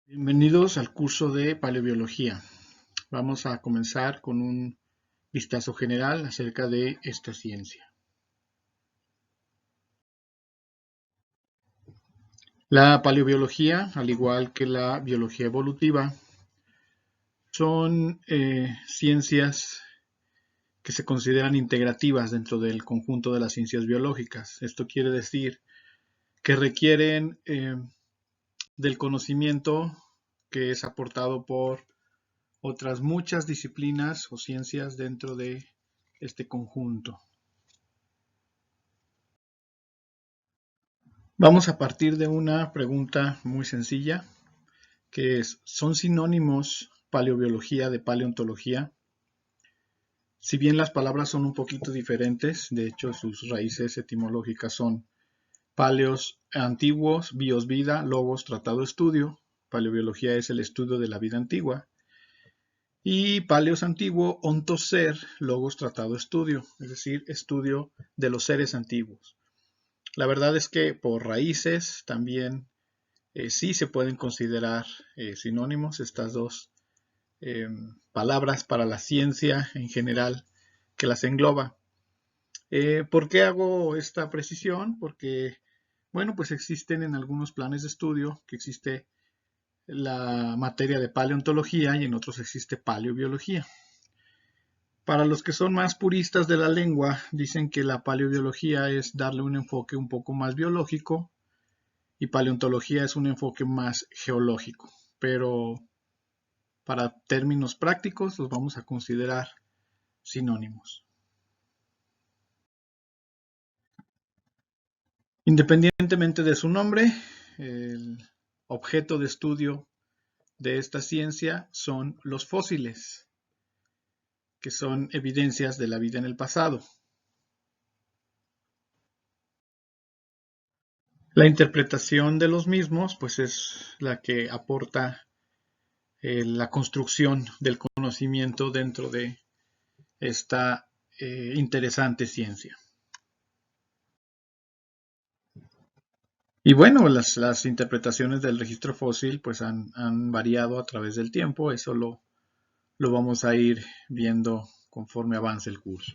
Bienvenidos al curso de paleobiología. Vamos a comenzar con un vistazo general acerca de esta ciencia. La paleobiología, al igual que la biología evolutiva, son ciencias que se consideran integrativas dentro del conjunto de las ciencias biológicas. Esto quiere decir que requieren del conocimiento que es aportado por otras muchas disciplinas o ciencias dentro de este conjunto. Vamos a partir de una pregunta muy sencilla, que es, ¿son sinónimos paleobiología de paleontología? Si bien las palabras son un poquito diferentes, de hecho sus raíces etimológicas son paleos antiguos, bios vida, logos tratado estudio. Paleobiología es el estudio de la vida antigua. Y paleos antiguo, ontos ser, logos tratado estudio, es decir, estudio de los seres antiguos. La verdad es que por raíces también sí se pueden considerar sinónimos estas dos palabras para la ciencia en general que las engloba. ¿Por qué hago esta precisión? Porque, bueno, pues existen en algunos planes de estudio que existe la materia de paleontología y en otros existe paleobiología. Para los que son más puristas de la lengua, dicen que la paleobiología es darle un enfoque un poco más biológico y paleontología es un enfoque más geológico. Pero para términos prácticos los vamos a considerar sinónimos. Independientemente de su nombre, el objeto de estudio de esta ciencia son los fósiles, que son evidencias de la vida en el pasado. La interpretación de los mismos, pues es la que aporta la construcción del conocimiento dentro de esta interesante ciencia. Y bueno, las interpretaciones del registro fósil pues han variado a través del tiempo, eso lo vamos a ir viendo conforme avance el curso.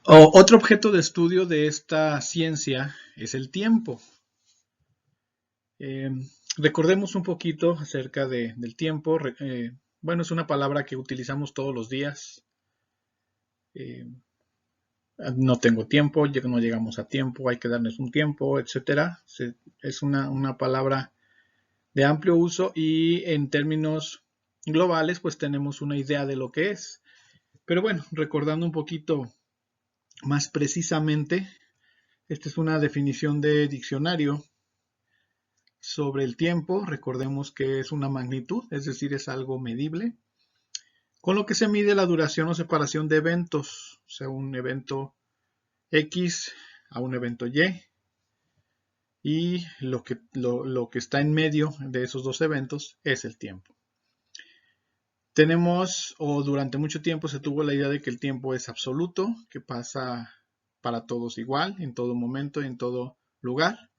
Otro objeto de estudio de esta ciencia es el tiempo. Recordemos un poquito acerca del tiempo. Bueno, es una palabra que utilizamos todos los días. No tengo tiempo, no llegamos a tiempo, hay que darnos un tiempo, etcétera. Es una palabra de amplio uso y en términos globales pues tenemos una idea de lo que es. Pero bueno, recordando un poquito más precisamente, esta es una definición de diccionario sobre el tiempo. Recordemos que es una magnitud, es decir, es algo medible, con lo que se mide la duración o separación de eventos, o sea, un evento X a un evento Y lo que está en medio de esos dos eventos es el tiempo. Tenemos, o durante mucho tiempo se tuvo la idea de que el tiempo es absoluto, que pasa para todos igual, en todo momento, en todo lugar.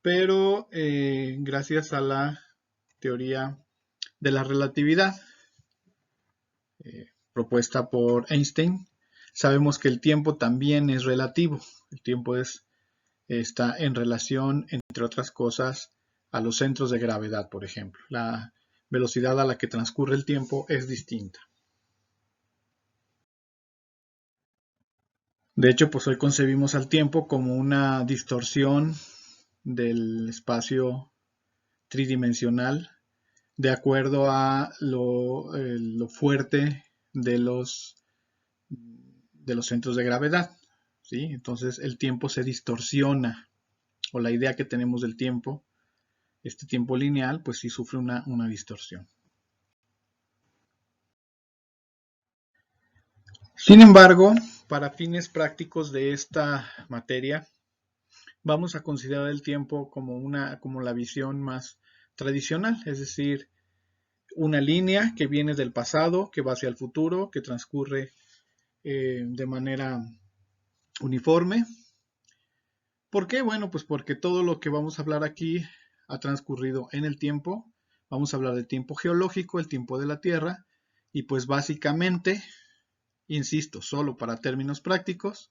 Pero gracias a la teoría de la relatividad propuesta por Einstein, sabemos que el tiempo también es relativo. El tiempo está en relación, entre otras cosas, a los centros de gravedad, por ejemplo. La velocidad a la que transcurre el tiempo es distinta. De hecho, pues hoy concebimos al tiempo como una distorsión del espacio tridimensional de acuerdo a lo fuerte de los centros de gravedad. ¿Sí? Entonces el tiempo se distorsiona, o la idea que tenemos del tiempo, este tiempo lineal, pues sí sufre una distorsión. Sin embargo, para fines prácticos de esta materia, vamos a considerar el tiempo como la visión más tradicional, es decir, una línea que viene del pasado, que va hacia el futuro, que transcurre de manera uniforme. ¿Por qué? Bueno, pues porque todo lo que vamos a hablar aquí ha transcurrido en el tiempo. Vamos a hablar del tiempo geológico, el tiempo de la Tierra, y pues básicamente, insisto, solo para términos prácticos,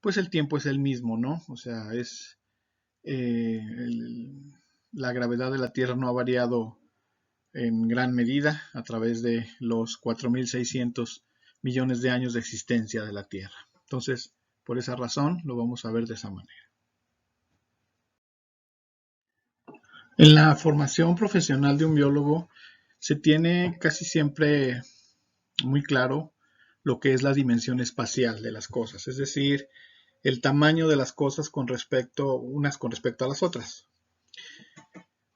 pues el tiempo es el mismo, ¿no? O sea, la gravedad de la Tierra no ha variado en gran medida a través de los 4.600 millones de años de existencia de la Tierra. Entonces, por esa razón, lo vamos a ver de esa manera. En la formación profesional de un biólogo se tiene casi siempre muy claro lo que es la dimensión espacial de las cosas, es decir, el tamaño de las cosas unas con respecto a las otras.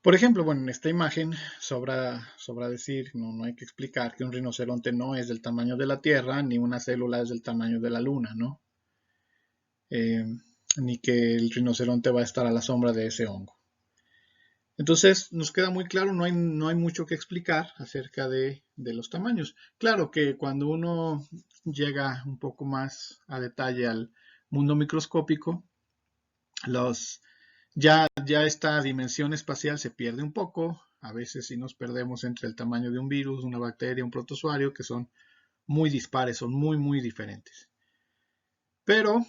Por ejemplo, bueno, en esta imagen sobra decir, no hay que explicar que un rinoceronte no es del tamaño de la Tierra, ni una célula es del tamaño de la Luna, ¿no? Ni que el rinoceronte va a estar a la sombra de ese hongo. Entonces nos queda muy claro, no hay mucho que explicar acerca de los tamaños. Claro que cuando uno llega un poco más a detalle al mundo microscópico, ya esta dimensión espacial se pierde un poco. A veces sí nos perdemos entre el tamaño de un virus, una bacteria, un protozoario, que son muy dispares, son muy diferentes. Pero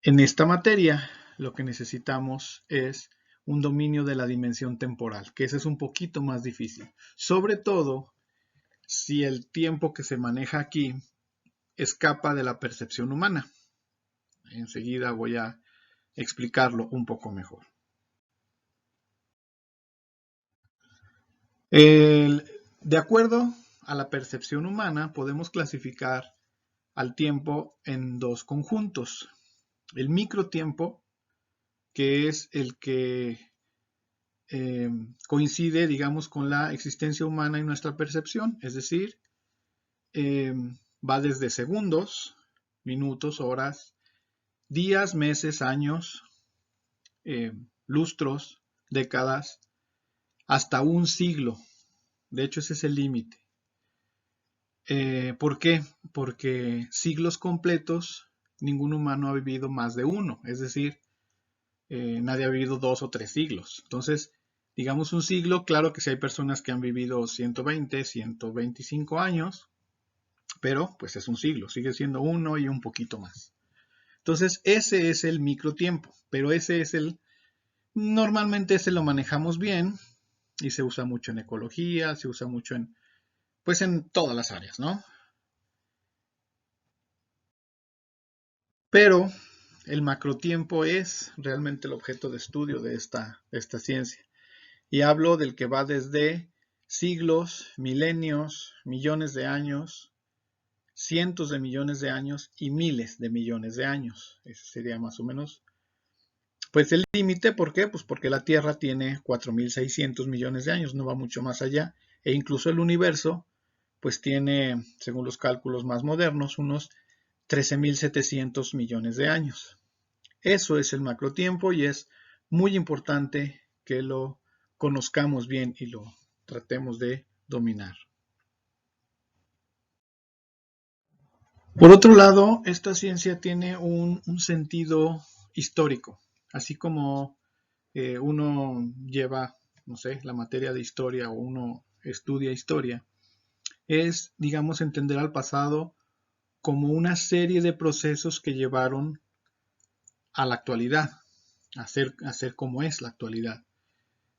en esta materia lo que necesitamos es un dominio de la dimensión temporal, que ese es un poquito más difícil. Sobre todo si el tiempo que se maneja aquí escapa de la percepción humana. Enseguida voy a explicarlo un poco mejor. De acuerdo a la percepción humana, podemos clasificar al tiempo en dos conjuntos. El microtiempo, que es el que coincide, digamos, con la existencia humana y nuestra percepción, es decir, va desde segundos, minutos, horas, días, meses, años, lustros, décadas, hasta un siglo. De hecho, ese es el límite. ¿Por qué? Porque siglos completos, ningún humano ha vivido más de uno, es decir, nadie ha vivido 2 o 3 siglos. Entonces, digamos un siglo, claro que si hay personas que han vivido 120, 125 años, pero pues es un siglo, sigue siendo uno y un poquito más. Entonces, ese es el microtiempo, pero normalmente ese lo manejamos bien y se usa mucho en ecología, se usa mucho pues en todas las áreas, ¿no? Pero el macrotiempo es realmente el objeto de estudio de esta ciencia. Y hablo del que va desde siglos, milenios, millones de años, cientos de millones de años y miles de millones de años. Ese sería más o menos pues el límite. ¿Por qué? Pues porque la Tierra tiene 4.600 millones de años, no va mucho más allá. E incluso el universo pues tiene, según los cálculos más modernos, unos 13.700 millones de años. Eso es el macrotiempo y es muy importante que lo conozcamos bien y lo tratemos de dominar. Por otro lado, esta ciencia tiene un sentido histórico, así como uno lleva, no sé, la materia de historia o uno estudia historia, es, digamos, entender al pasado como una serie de procesos que llevaron a la actualidad, a ser como es la actualidad,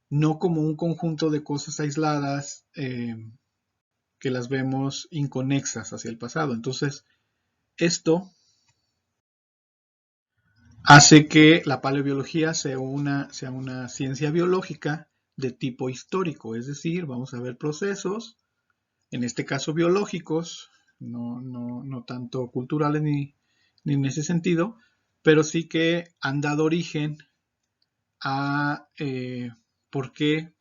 no como un conjunto de cosas aisladas que las vemos inconexas hacia el pasado. Entonces, esto hace que la paleobiología sea una ciencia biológica de tipo histórico, es decir, vamos a ver procesos, en este caso biológicos, no tanto culturales ni en ese sentido, pero sí que han dado origen a por qué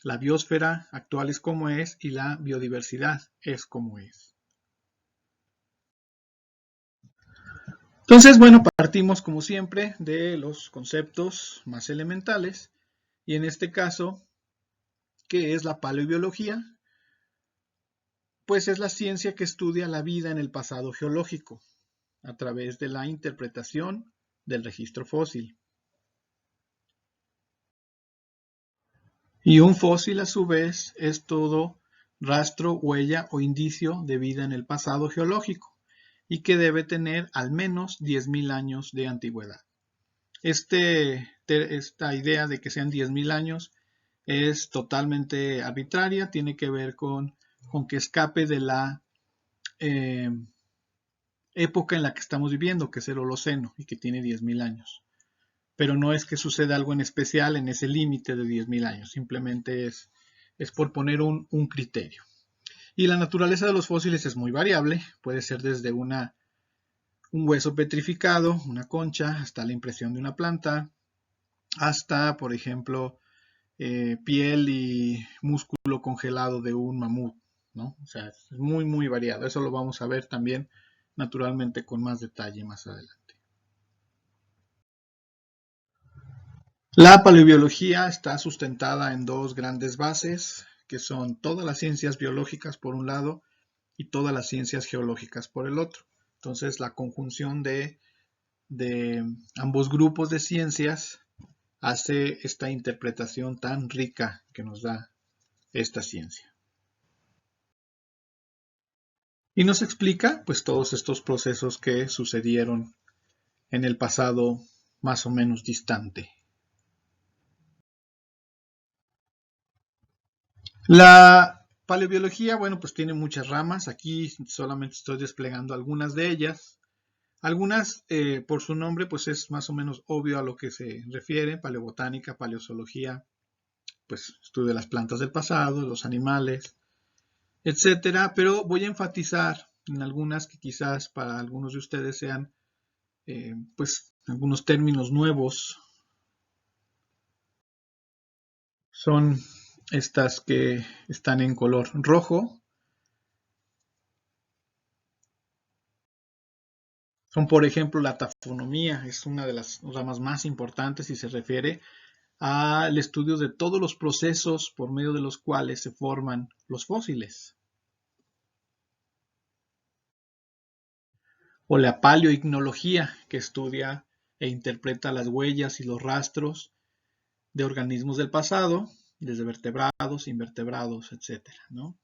la biosfera actual es como es y la biodiversidad es como es. Entonces, bueno, partimos como siempre de los conceptos más elementales y en este caso, ¿qué es la paleobiología? Pues es la ciencia que estudia la vida en el pasado geológico. a través de la interpretación del registro fósil. Y un fósil, a su vez, es todo rastro, huella o indicio de vida en el pasado geológico y que debe tener al menos 10.000 años de antigüedad. Esta idea de que sean 10.000 años es totalmente arbitraria, tiene que ver con que escape de la época en la que estamos viviendo, que es el Holoceno y que tiene 10.000 años. Pero no es que suceda algo en especial en ese límite de 10.000 años, simplemente es por poner un criterio. Y la naturaleza de los fósiles es muy variable, puede ser desde un hueso petrificado, una concha, hasta la impresión de una planta, hasta, por ejemplo, piel y músculo congelado de un mamut, ¿no? O sea, es muy, muy variado. Eso lo vamos a ver también, naturalmente, con más detalle más adelante. La paleobiología está sustentada en dos grandes bases, que son todas las ciencias biológicas por un lado y todas las ciencias geológicas por el otro. Entonces, la conjunción de ambos grupos de ciencias hace esta interpretación tan rica que nos da esta ciencia. Y nos explica pues todos estos procesos que sucedieron en el pasado más o menos distante. La paleobiología, bueno, pues tiene muchas ramas. Aquí solamente estoy desplegando algunas de ellas. Algunas, por su nombre, pues es más o menos obvio a lo que se refiere. Paleobotánica, paleozoología, pues estudio de las plantas del pasado, los animales, etcétera. Pero voy a enfatizar en algunas que quizás para algunos de ustedes sean, pues, algunos términos nuevos. Son estas que están en color rojo. Son, por ejemplo, la taxonomía, es una de las ramas más importantes y se refiere al estudio de todos los procesos por medio de los cuales se forman los fósiles. O la paleoignología, que estudia e interpreta las huellas y los rastros de organismos del pasado, desde vertebrados, invertebrados, etcétera, ¿no?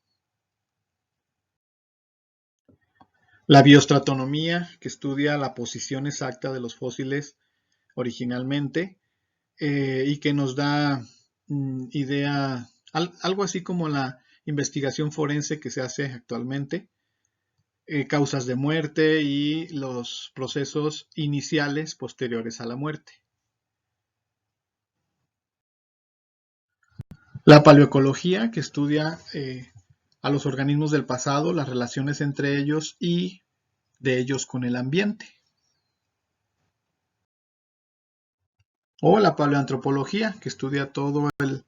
La bioestratonomía, que estudia la posición exacta de los fósiles originalmente, y que nos da idea, algo así como la investigación forense que se hace actualmente, causas de muerte y los procesos iniciales posteriores a la muerte. La paleoecología, que estudia a los organismos del pasado, las relaciones entre ellos y de ellos con el ambiente. O la paleoantropología, que estudia todo el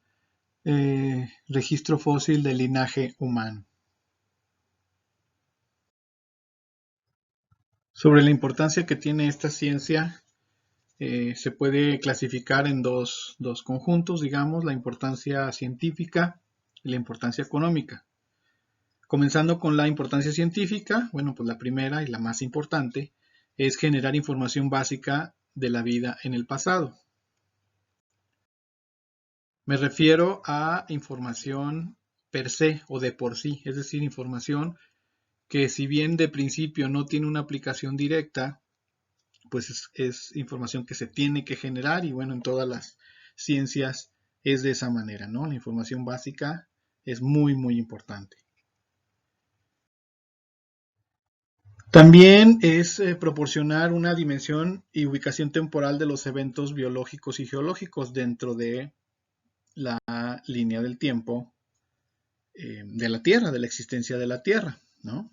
registro fósil del linaje humano. Sobre la importancia que tiene esta ciencia, se puede clasificar en dos conjuntos, digamos, la importancia científica y la importancia económica. Comenzando con la importancia científica, bueno, pues la primera y la más importante es generar información básica de la vida en el pasado. Me refiero a información per se o de por sí, es decir, información que si bien de principio no tiene una aplicación directa, pues es información que se tiene que generar y bueno, en todas las ciencias es de esa manera, ¿no? La información básica es muy, muy importante. También es proporcionar una dimensión y ubicación temporal de los eventos biológicos y geológicos dentro de la línea del tiempo de la Tierra, de la existencia de la Tierra, ¿no?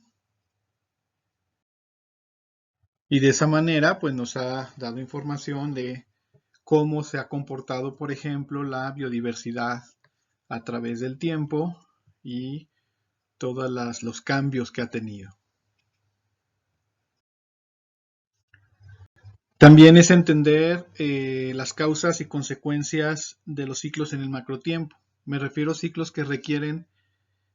Y de esa manera, pues nos ha dado información de cómo se ha comportado, por ejemplo, la biodiversidad a través del tiempo y todos los cambios que ha tenido. También es entender las causas y consecuencias de los ciclos en el macrotiempo. Me refiero a ciclos que requieren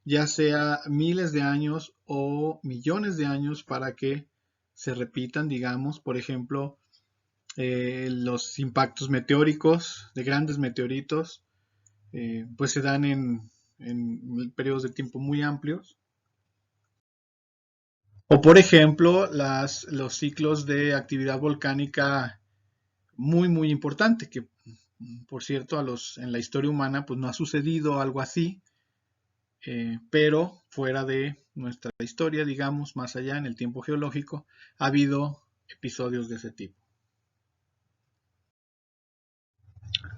ya sea miles de años o millones de años para que se repitan, digamos, por ejemplo, los impactos meteóricos de grandes meteoritos, pues se dan en periodos de tiempo muy amplios. O por ejemplo, los ciclos de actividad volcánica muy importante, que por cierto en la historia humana pues no ha sucedido algo así, pero fuera de nuestra historia, digamos, más allá en el tiempo geológico, ha habido episodios de ese tipo.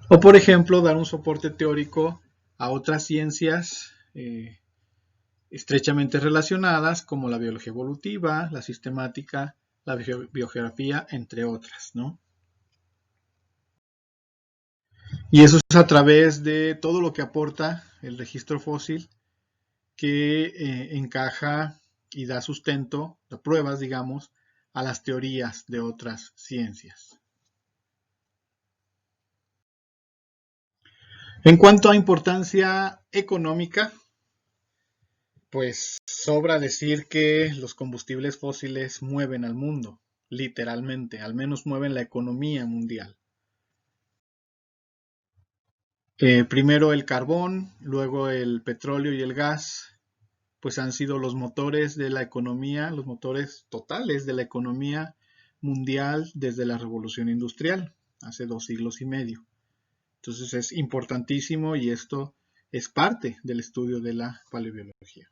O por ejemplo, dar un soporte teórico a otras ciencias estrechamente relacionadas como la biología evolutiva, la sistemática, la biogeografía, entre otras, ¿no? Y eso es a través de todo lo que aporta el registro fósil que encaja y da sustento, da pruebas, digamos, a las teorías de otras ciencias. En cuanto a importancia económica, pues sobra decir que los combustibles fósiles mueven al mundo, literalmente, al menos mueven la economía mundial. Primero el carbón, luego el petróleo y el gas, pues han sido los motores de la economía, los motores totales de la economía mundial desde la revolución industrial, hace 2 siglos y medio. Entonces es importantísimo y esto es parte del estudio de la paleobiología.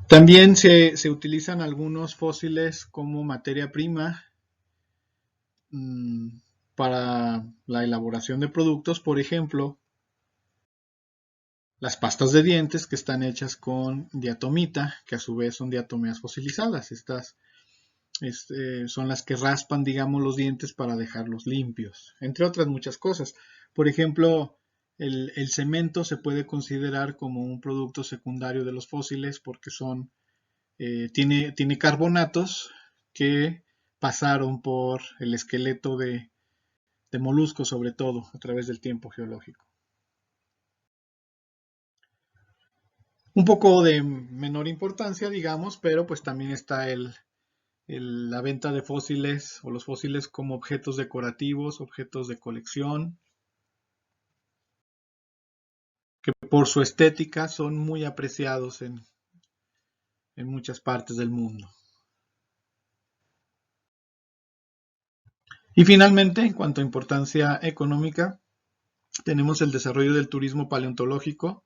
También se utilizan algunos fósiles como materia prima para la elaboración de productos, por ejemplo, las pastas de dientes que están hechas con diatomita, que a su vez son diatomeas fosilizadas. Estas son las que raspan, digamos, los dientes para dejarlos limpios, entre otras muchas cosas. Por ejemplo, el cemento se puede considerar como un producto secundario de los fósiles porque tiene carbonatos que pasaron por el esqueleto de moluscos, sobre todo, a través del tiempo geológico. Un poco de menor importancia, digamos, pero pues también está la venta de fósiles o los fósiles como objetos decorativos, objetos de colección, que por su estética son muy apreciados en muchas partes del mundo. Y finalmente, en cuanto a importancia económica, tenemos el desarrollo del turismo paleontológico.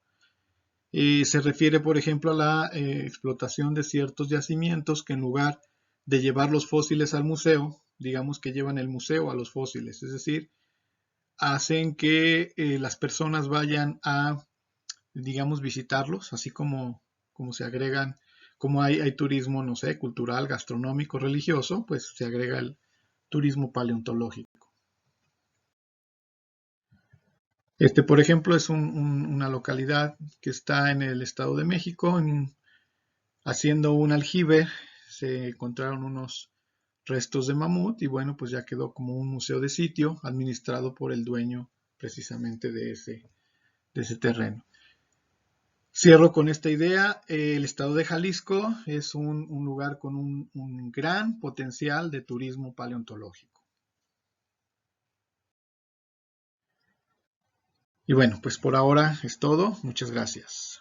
Se refiere, por ejemplo, a la explotación de ciertos yacimientos que en lugar de llevar los fósiles al museo, digamos que llevan el museo a los fósiles, es decir, hacen que las personas vayan a, digamos, visitarlos, así como se agregan, como hay turismo, no sé, cultural, gastronómico, religioso, pues se agrega el turismo paleontológico. Por ejemplo, es una localidad que está en el Estado de México, haciendo un aljibe, se encontraron unos restos de mamut y bueno, pues ya quedó como un museo de sitio administrado por el dueño precisamente de ese terreno. Cierro con esta idea. El estado de Jalisco es un lugar con un gran potencial de turismo paleontológico. Y bueno, pues por ahora es todo. Muchas gracias.